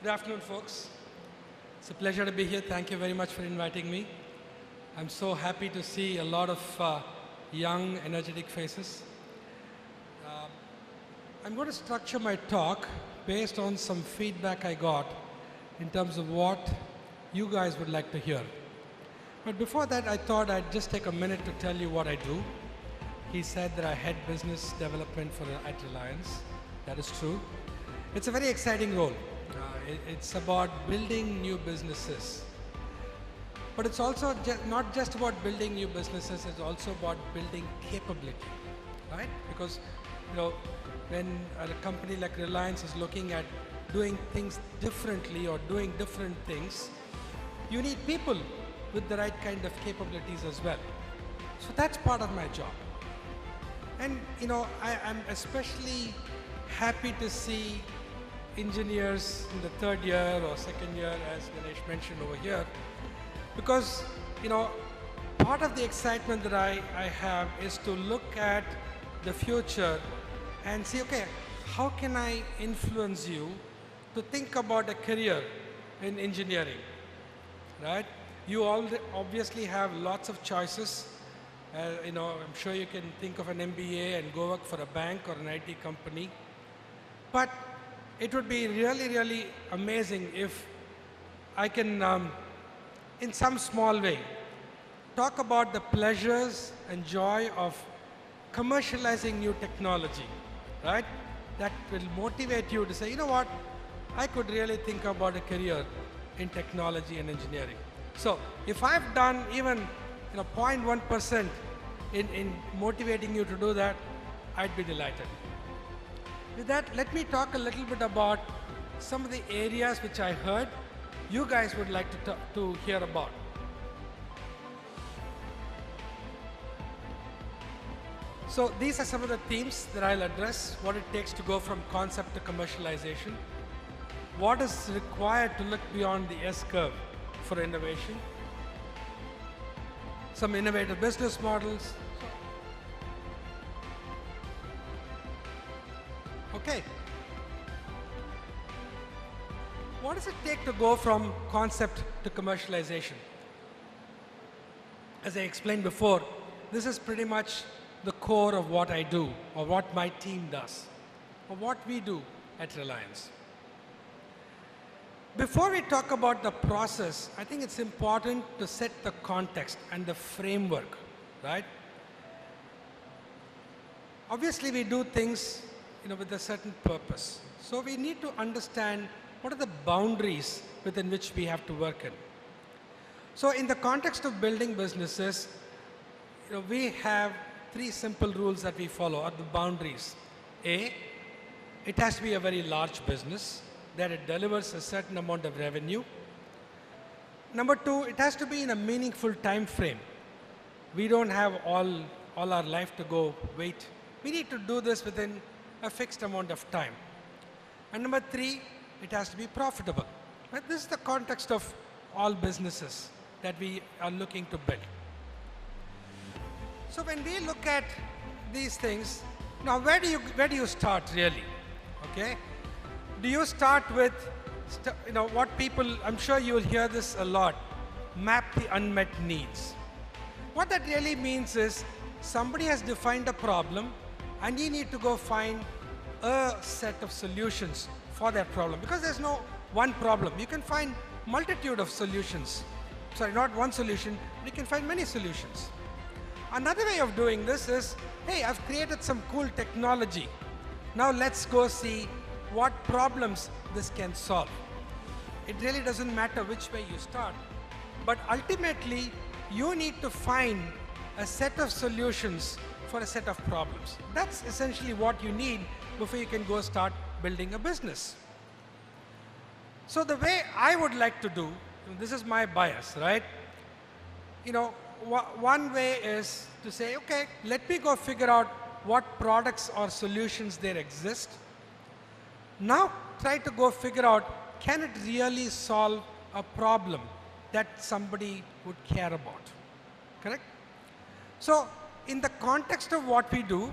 Good afternoon, folks. It's a pleasure to be here. Thank you very much for inviting me. I'm so happy to see a lot of young, energetic faces. I'm going to structure my talk based on some feedback I got in terms of what you guys would like to hear. But before that, I thought I'd just take a minute to tell you what I do. He said that I head business development at Reliance. That is true. It's a very exciting role. It's about building new businesses. But it's also not just about building new businesses, it's also about building capability, right? Because, when a company like Reliance is looking at doing things differently or doing different things, you need people with the right kind of capabilities as well. So that's part of my job. And, I'm especially happy to see engineers in the third year or second year, as Ganesh mentioned over here, because part of the excitement that I have is to look at the future and see, okay, how can I influence you to think about a career in engineering, right? You all obviously have lots of choices. I'm sure you can think of an MBA and go work for a bank or an IT company, but it would be really, really amazing if I can, in some small way, talk about the pleasures and joy of commercializing new technology, right? That will motivate you to say, you know what, I could really think about a career in technology and engineering. So if I've done even 0.1% in motivating you to do that, I'd be delighted. With that, let me talk a little bit about some of the areas which I heard you guys would like to hear about. So these are some of the themes that I'll address: what it takes to go from concept to commercialization, what is required to look beyond the S-curve for innovation, some innovative business models. Okay. What does it take to go from concept to commercialization? As I explained before, this is pretty much the core of what I do, or what my team does, or what we do at Reliance. Before we talk about the process, I think it's important to set the context and the framework, right? Obviously, we do things with a certain purpose. So we need to understand what are the boundaries within which we have to work in. So in the context of building businesses, we have three simple rules that we follow, are the boundaries. A, it has to be a very large business, that it delivers a certain amount of revenue. Number two, it has to be in a meaningful time frame. We don't have all our life to go wait. We need to do this within a fixed amount of time. And number three, it has to be profitable. Right? This is the context of all businesses that we are looking to build. So when we look at these things, now where do you start really? Okay? Do you start with what people, I'm sure you will hear this a lot, map the unmet needs. What that really means is somebody has defined a problem and you need to go find a set of solutions for that problem, because there's no one problem. You can find multitude of solutions. Sorry, not one solution, but you can find many solutions. Another way of doing this is, hey, I've created some cool technology. Now let's go see what problems this can solve. It really doesn't matter which way you start, but ultimately you need to find a set of solutions for a set of problems. That's essentially what you need before you can go start building a business. So the way I would like to do, this is my bias, right? One way is to say, okay, let me go figure out what products or solutions there exist. Now try to go figure out, can it really solve a problem that somebody would care about? Correct? So in the context of what we do,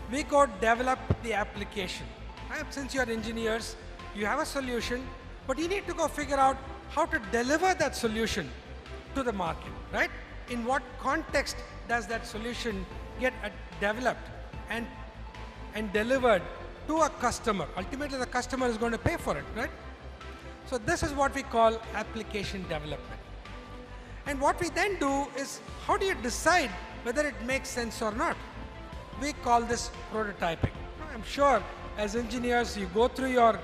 we go develop the application. Since you are engineers, you have a solution, But you need to go figure out how to deliver that solution to the market, right? In what context does that solution get developed and delivered to a customer? Ultimately, the customer is going to pay for it, right? So this is what we call application development. And what we then do is, how do you decide whether it makes sense or not? We call this prototyping. I'm sure as engineers, you go through your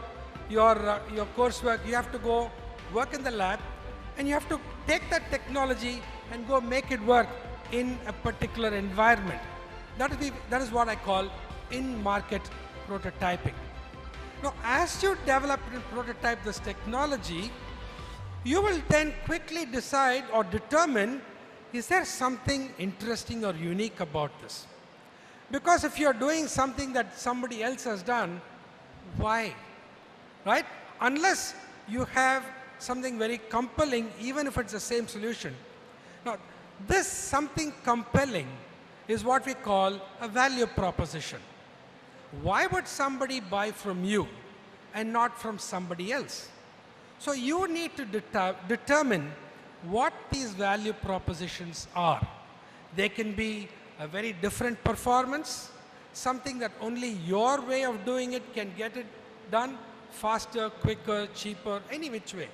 coursework, you have to go work in the lab, and you have to take that technology and go make it work in a particular environment. That is what I call in-market prototyping. Now, as you develop and prototype this technology, you will then quickly decide or determine, is there something interesting or unique about this? Because if you're doing something that somebody else has done, why? Right? Unless you have something very compelling, even if it's the same solution. Now, this something compelling is what we call a value proposition. Why would somebody buy from you and not from somebody else? So you need to determine what these value propositions are. They can be a very different performance, something that only your way of doing it can get it done faster, quicker, cheaper, any which way.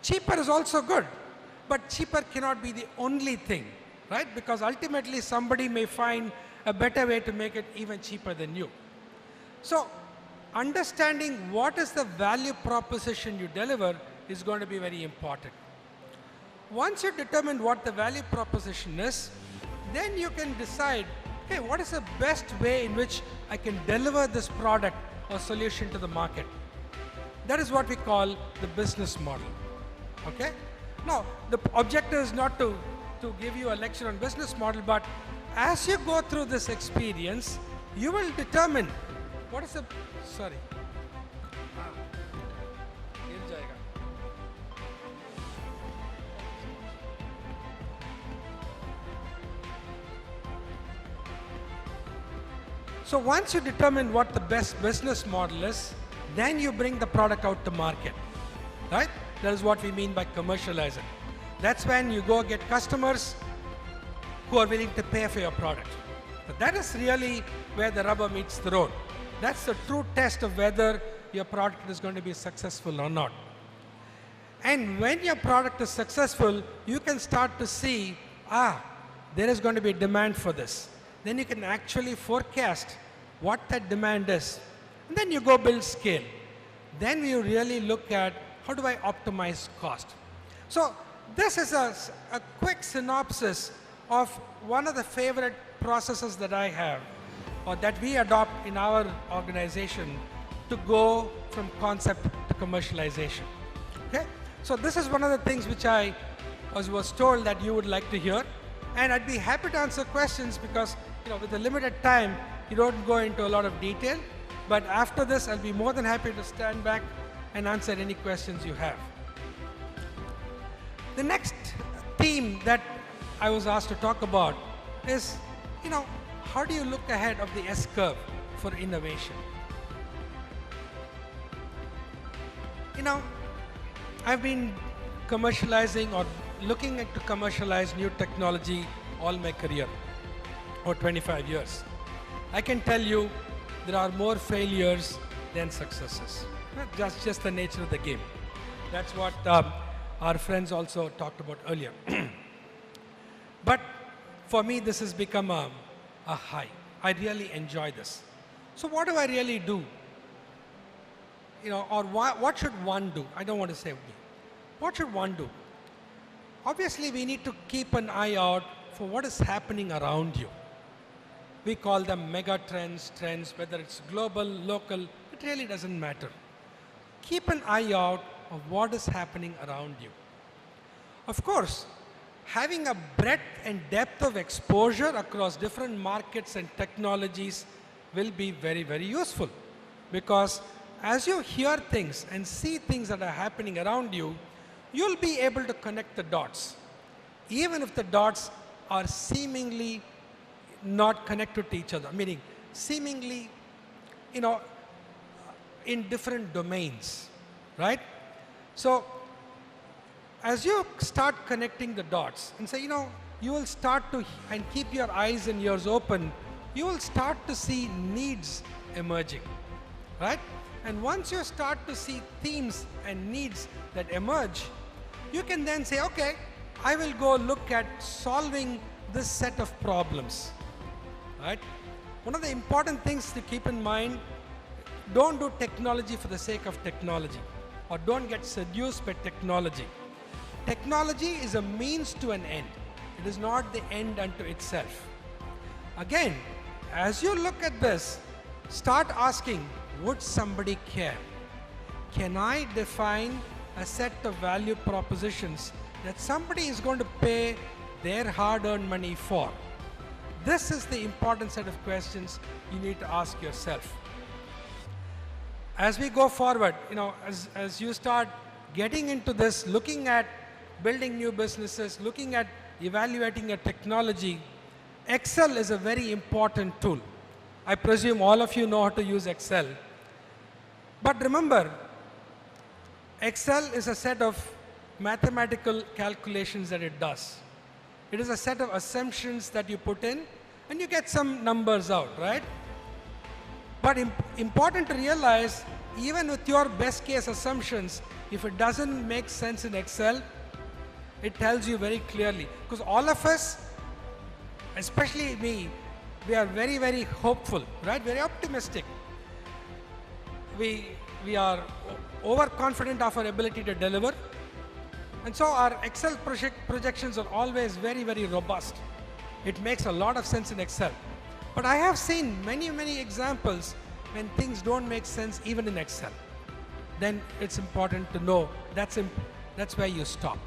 Cheaper is also good, but cheaper cannot be the only thing, right? Because ultimately somebody may find a better way to make it even cheaper than you. So understanding what is the value proposition you deliver is going to be very important. Once you determine what the value proposition is, then you can decide, hey, what is the best way in which I can deliver this product or solution to the market? That is what we call the business model. Okay? Now, the objective is not to give you a lecture on business model, but as you go through this experience, you will determine what is the, sorry. So once you determine what the best business model is, then you bring the product out to market, right? That is what we mean by commercializing. That's when you go get customers who are willing to pay for your product. But that is really where the rubber meets the road. That's the true test of whether your product is going to be successful or not. And when your product is successful, you can start to see, there is going to be a demand for this. Then you can actually forecast what that demand is. And then you go build scale. Then you really look at, how do I optimize cost? So this is a quick synopsis of one of the favorite processes that I have, or that we adopt in our organization to go from concept to commercialization. Okay? So this is one of the things which I was told that you would like to hear. And I'd be happy to answer questions because, with the limited time, you don't go into a lot of detail. But after this, I'll be more than happy to stand back and answer any questions you have. The next theme that I was asked to talk about is, how do you look ahead of the S-curve for innovation? I've been commercializing or looking to commercialize new technology all my career, or 25 years. I can tell you there are more failures than successes. That's just the nature of the game. That's what our friends also talked about earlier. But for me, this has become a high. I really enjoy this. So what do I really do? Or what should one do? I don't want to say me. What should one do? Obviously, we need to keep an eye out for what is happening around you. We call them mega trends, whether it's global, local, it really doesn't matter. Keep an eye out of what is happening around you. Of course, having a breadth and depth of exposure across different markets and technologies will be very, very useful. Because as you hear things and see things that are happening around you, you'll be able to connect the dots, even if the dots are seemingly not connected to each other, meaning seemingly, in different domains. right? So as you start connecting the dots and say, you will start to, and keep your eyes and ears open, you will start to see needs emerging, right? And once you start to see themes and needs that emerge, you can then say, okay, I will go look at solving this set of problems, right? One of the important things to keep in mind, don't do technology for the sake of technology, or don't get seduced by technology. Technology is a means to an end. It is not the end unto itself. Again, as you look at this, start asking, would somebody care? Can I define a set of value propositions that somebody is going to pay their hard-earned money for? This is the important set of questions you need to ask yourself. As we go forward, as you start getting into this, looking at building new businesses, looking at evaluating a technology, Excel is a very important tool. I presume all of you know how to use Excel. But remember, Excel is a set of mathematical calculations that it does. It is a set of assumptions that you put in and you get some numbers out, right? But important to realize, even with your best case assumptions, if it doesn't make sense in Excel, it tells you very clearly. Because all of us, especially me, we are very, very hopeful, right? Very optimistic. We are overconfident of our ability to deliver. And so our Excel projections are always very, very robust. It makes a lot of sense in Excel. But I have seen many, many examples when things don't make sense even in Excel. Then it's important to know that's where you stop.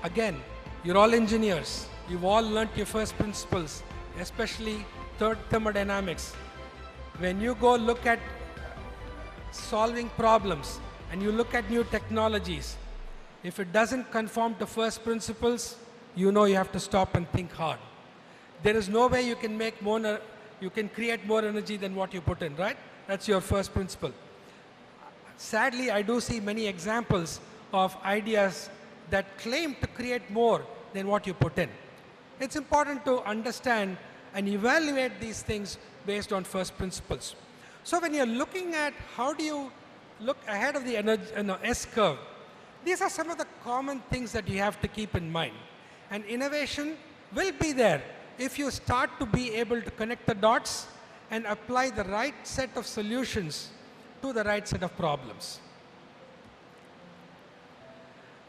Again, you're all engineers. You've all learnt your first principles, especially thermodynamics. When you go look at solving problems and you look at new technologies, if it doesn't conform to first principles, you have to stop and think hard. There is no way you can create more energy than what you put in, right? That's your first principle. Sadly, I do see many examples of ideas that claim to create more than what you put in. It's important to understand and evaluate these things based on first principles. So when you're looking at how do you look ahead of the S curve, these are some of the common things that you have to keep in mind. And innovation will be there if you start to be able to connect the dots and apply the right set of solutions to the right set of problems.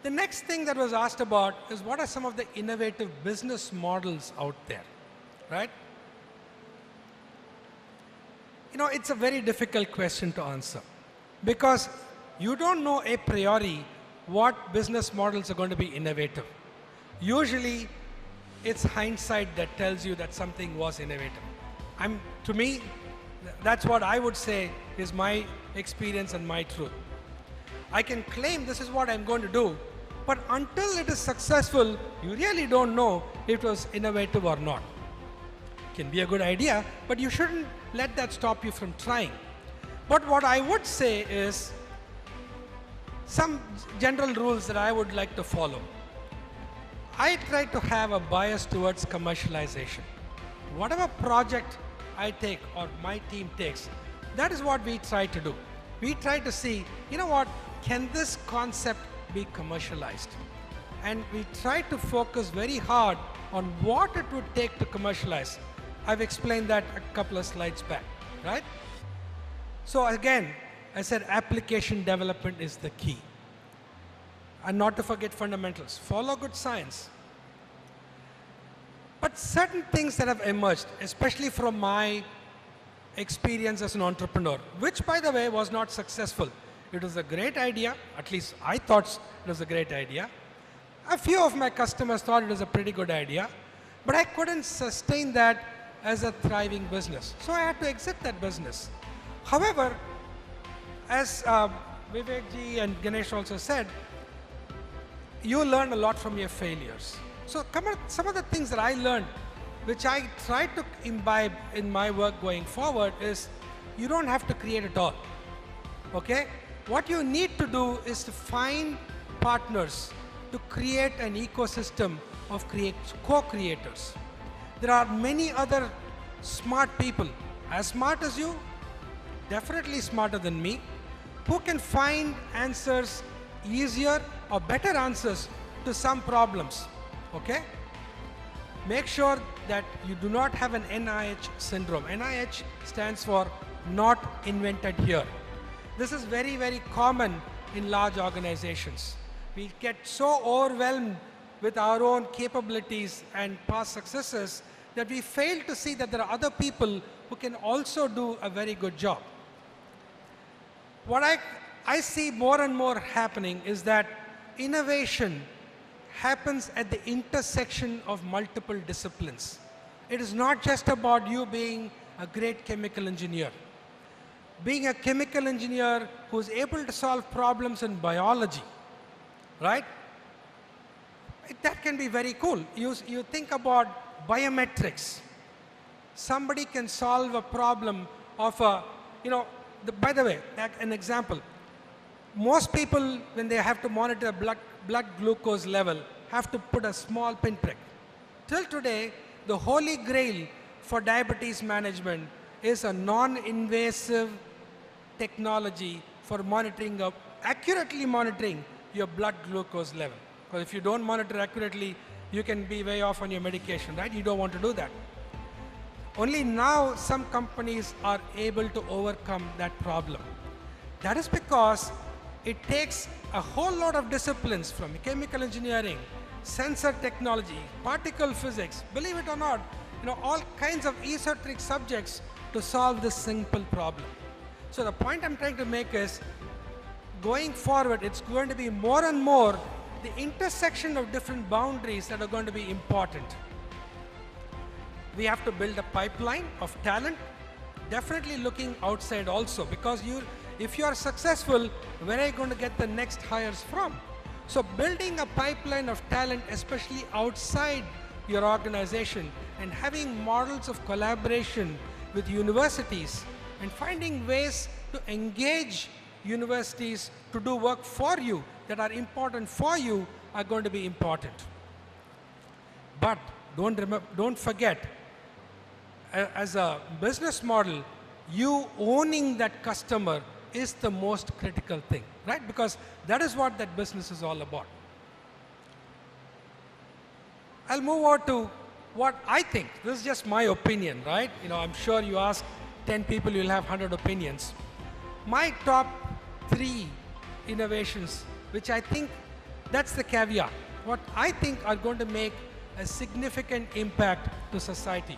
The next thing that was asked about is what are some of the innovative business models out there, right? It's a very difficult question to answer because you don't know a priori what business models are going to be innovative. Usually, it's hindsight that tells you that something was innovative. To me, that's what I would say is my experience and my truth. I can claim this is what I'm going to do, but until it is successful, you really don't know if it was innovative or not. It can be a good idea, but you shouldn't let that stop you from trying. But what I would say is some general rules that I would like to follow. I try to have a bias towards commercialization. Whatever project I take or my team takes, that is what we try to do. We try to see, can this concept be commercialized? And we try to focus very hard on what it would take to commercialize. I've explained that a couple of slides back, right? So again, I said application development is the key. And not to forget fundamentals. Follow good science. But certain things that have emerged, especially from my experience as an entrepreneur, which by the way was not successful. It was a great idea, at least I thought it was a great idea. A few of my customers thought it was a pretty good idea, but I couldn't sustain that as a thriving business. So I had to exit that business. However, as Vivekji and Ganesh also said, you learn a lot from your failures. So some of the things that I learned, which I try to imbibe in my work going forward, is you don't have to create it all. Okay? What you need to do is to find partners to create an ecosystem of co-creators. There are many other smart people, as smart as you, definitely smarter than me, who can find answers easier or better answers to some problems, okay? Make sure that you do not have an NIH syndrome. NIH stands for not invented here. This is very, very common in large organizations. We get so overwhelmed with our own capabilities and past successes that we fail to see that there are other people who can also do a very good job. What I see more and more happening is that innovation happens at the intersection of multiple disciplines. It is not just about you being a great chemical engineer. Being a chemical engineer who's able to solve problems in biology, right? That can be very cool. You think about biometrics. Somebody can solve a problem of a, by the way, an example. Most people, when they have to monitor blood glucose level, have to put a small pinprick. Till today, the holy grail for diabetes management is a non-invasive technology for accurately monitoring your blood glucose level. Because if you don't monitor accurately, you can be way off on your medication, right? You don't want to do that. Only now some companies are able to overcome that problem. That is because it takes a whole lot of disciplines from chemical engineering, sensor technology, particle physics, believe it or not, all kinds of esoteric subjects to solve this simple problem. So the point I'm trying to make is, going forward, it's going to be more and more the intersection of different boundaries that are going to be important. We have to build a pipeline of talent, definitely looking outside also, because if you are successful, where are you going to get the next hires from? So building a pipeline of talent, especially outside your organization, and having models of collaboration with universities, and finding ways to engage universities to do work for you that are important for you are going to be important. But don't forget, as a business model, you owning that customer is the most critical thing, right? Because that is what that business is all about. I'll move on to what I think. This is just my opinion, right? I'm sure you ask 10 people, you'll have 100 opinions. My top 3 innovations, which I think, that's the caveat, what I think are going to make a significant impact to society.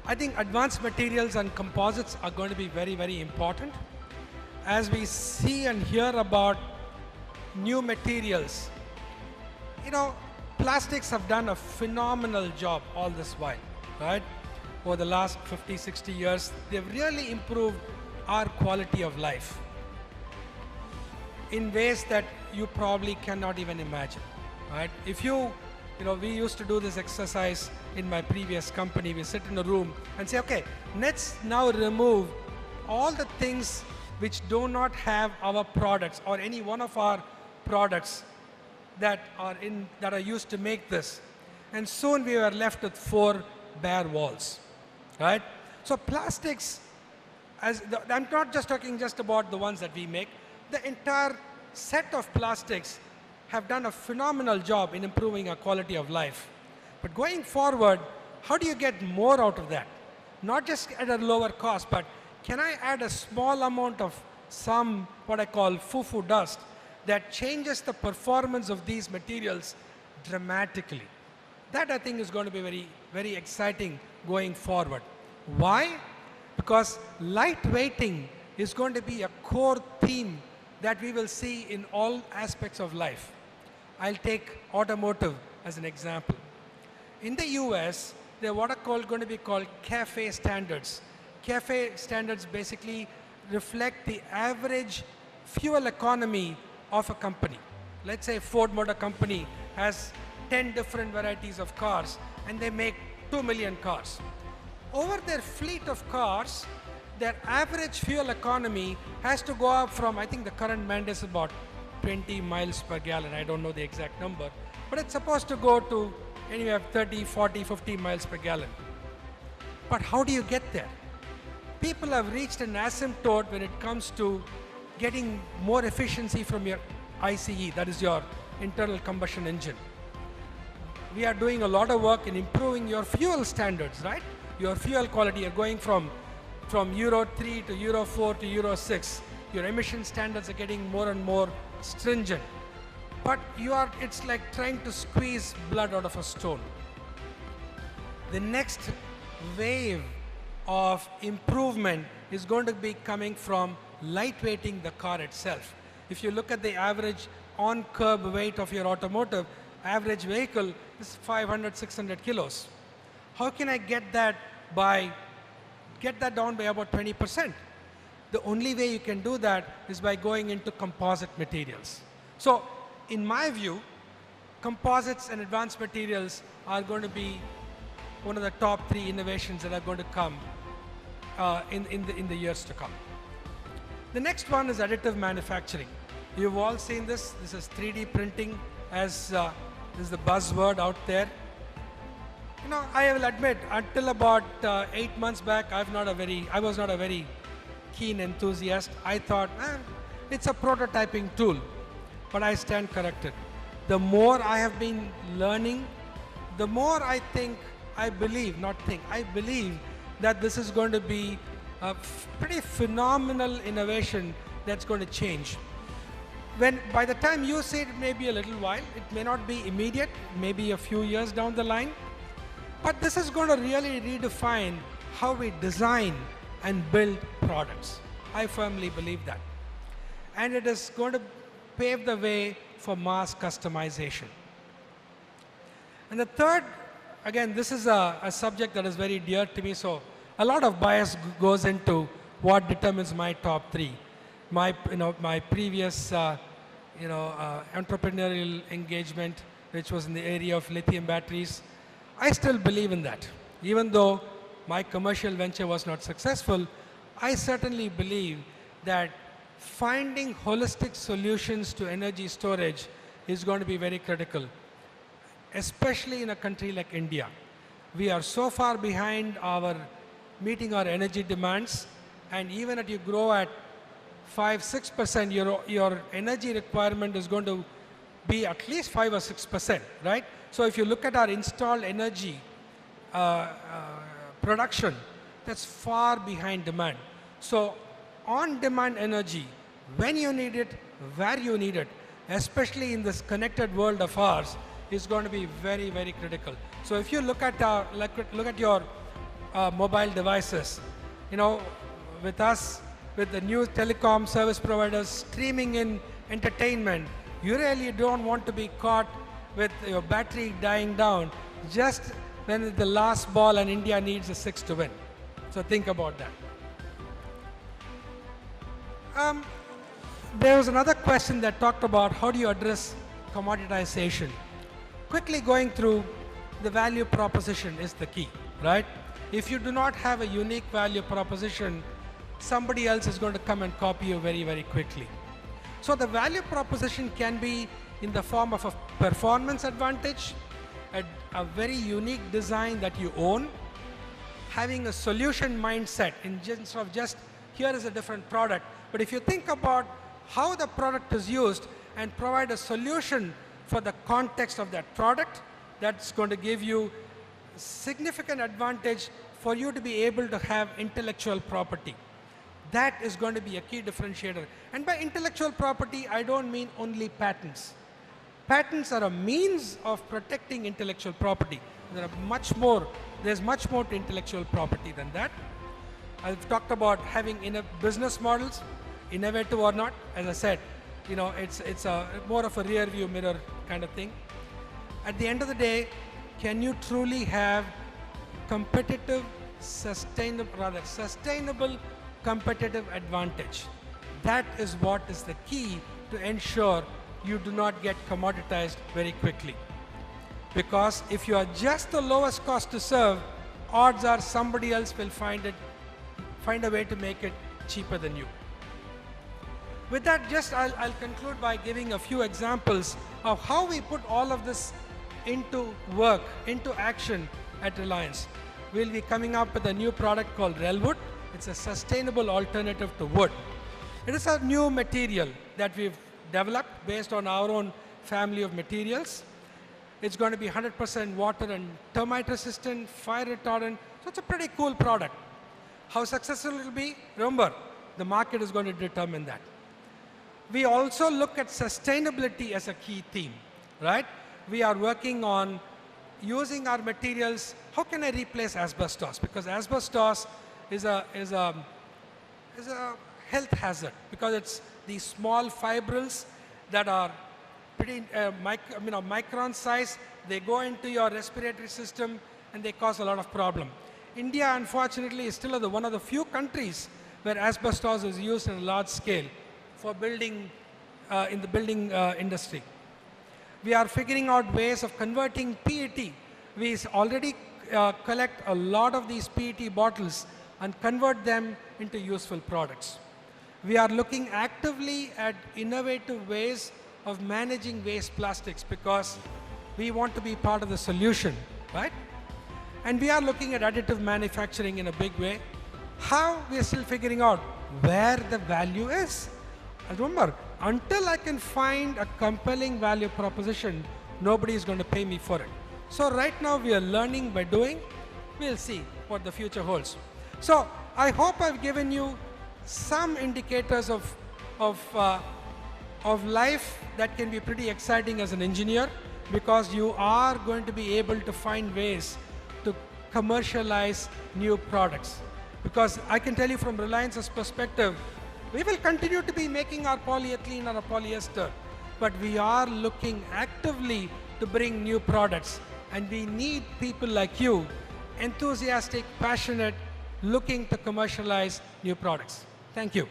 I think advanced materials and composites are going to be very, very important. As we see and hear about new materials, plastics have done a phenomenal job all this while, right? Over the last 50, 60 years, they've really improved our quality of life in ways that you probably cannot even imagine, right? If we used to do this exercise in my previous company. We sit in a room and say, okay, let's now remove all the things which do not have our products or any one of our products that are used to make this. And soon we were left with 4 bare walls, right? So plastics, I'm not just talking just about the ones that we make. The entire set of plastics have done a phenomenal job in improving our quality of life. But going forward, how do you get more out of that? Not just at a lower cost, but can I add a small amount of some, what I call foo-foo dust, that changes the performance of these materials dramatically? That I think is going to be very, very exciting going forward. Why? Because lightweighting is going to be a core theme that we will see in all aspects of life. I'll take automotive as an example. In the US, there are what are going to be called CAFE standards. CAFE standards basically reflect the average fuel economy of a company. Let's say Ford Motor Company has 10 different varieties of cars and they make 2 million cars. Over their fleet of cars, their average fuel economy has to go up from, I think the current mandate is about 20 miles per gallon. I don't know the exact number, but it's supposed to go to anywhere 30, 40, 50 miles per gallon. But how do you get there? People have reached an asymptote when it comes to getting more efficiency from your ICE, that is your internal combustion engine. We are doing a lot of work in improving your fuel standards, right? Your fuel quality, you're going from Euro 3 to Euro 4 to Euro 6. Your emission standards are getting more and more stringent. But it's like trying to squeeze blood out of a stone. The next wave of improvement is going to be coming from lightweighting the car itself. If you look at the average on-curb weight of your automotive, average vehicle is 500, 600 kilos. How can I get that down by about 20%? The only way you can do that is by going into composite materials. So, in my view, composites and advanced materials are going to be one of the top 3 innovations that are going to come in the years to come. The next one is additive manufacturing. You've all seen this. This is 3D printing as is the buzzword out there. You know, I will admit, until about 8 months back, I was not a very keen enthusiast. I thought, it's a prototyping tool, but I stand corrected. The more I have been learning, the more I believe that this is going to be a pretty phenomenal innovation that's going to change. By the time you see it, it may be a little while, it may not be immediate, maybe a few years down the line, but this is going to really redefine how we design and build products. I firmly believe that. And it is going to pave the way for mass customization. And the third, again, this is a subject that is very dear to me, so a lot of bias goes into what determines my top 3. My previous entrepreneurial engagement, which was in the area of lithium batteries, I still believe in that. Even though my commercial venture was not successful, I certainly believe that finding holistic solutions to energy storage is going to be very critical, especially in a country like India. We are so far behind meeting our energy demands, and even if you grow at 5-6%, your energy requirement is going to be at least 5 or 6%, right? So if you look at our installed energy production, that's far behind demand. So on-demand energy, when you need it, where you need it, especially in this connected world of ours, is going to be very, very critical. So if you look at your mobile devices, with us, with the new telecom service providers streaming in entertainment, you really don't want to be caught with your battery dying down just when it's the last ball and India needs a 6 to win. So think about that. There was another question that talked about how do you address commoditization. Quickly going through, the value proposition is the key, right? If you do not have a unique value proposition, somebody else is going to come and copy you very, very quickly. So the value proposition can be in the form of a performance advantage, a very unique design that you own, having a solution mindset instead of just here is a different product. But if you think about how the product is used and provide a solution for the context of that product, that's going to give you significant advantage for you to be able to have intellectual property. That is going to be a key differentiator. And by intellectual property, I don't mean only patents. Patents are a means of protecting intellectual property. There's much more to intellectual property than that. I've talked about having business models, innovative or not. As I said, it's more of a rear view mirror kind of thing. At the end of the day, can you truly have competitive, sustainable competitive advantage? That is what is the key to ensure you do not get commoditized very quickly. Because if you are just the lowest cost to serve, odds are somebody else will find find a way to make it cheaper than you. With that, I'll conclude by giving a few examples of how we put all of this into work, into action at Reliance. We'll be coming up with a new product called Relwood. It's a sustainable alternative to wood. It is a new material that we've developed based on our own family of materials. It's going to be 100% water and termite resistant, fire retardant, so it's a pretty cool product. How successful it will be? Remember, the market is going to determine that. We also look at sustainability as a key theme, right? We are working on using our materials. How can I replace asbestos? Because asbestos is a health hazard, because it's these small fibrils that are pretty micron size. They go into your respiratory system and they cause a lot of problem. India, unfortunately, is still one of the few countries where asbestos is used in a large scale for building, in the building industry. We are figuring out ways of converting PET. We already collect a lot of these PET bottles and convert them into useful products. We are looking actively at innovative ways of managing waste plastics, because we want to be part of the solution, right? And we are looking at additive manufacturing in a big way. How? We are still figuring out where the value is. Remember, until I can find a compelling value proposition, nobody is going to pay me for it. So right now we are learning by doing. We'll see what the future holds. So I hope I've given you some indicators of life that can be pretty exciting as an engineer, because you are going to be able to find ways to commercialize new products. Because I can tell you from Reliance's perspective, we will continue to be making our polyethylene or our polyester, but we are looking actively to bring new products, and we need people like you, enthusiastic, passionate, looking to commercialize new products. Thank you.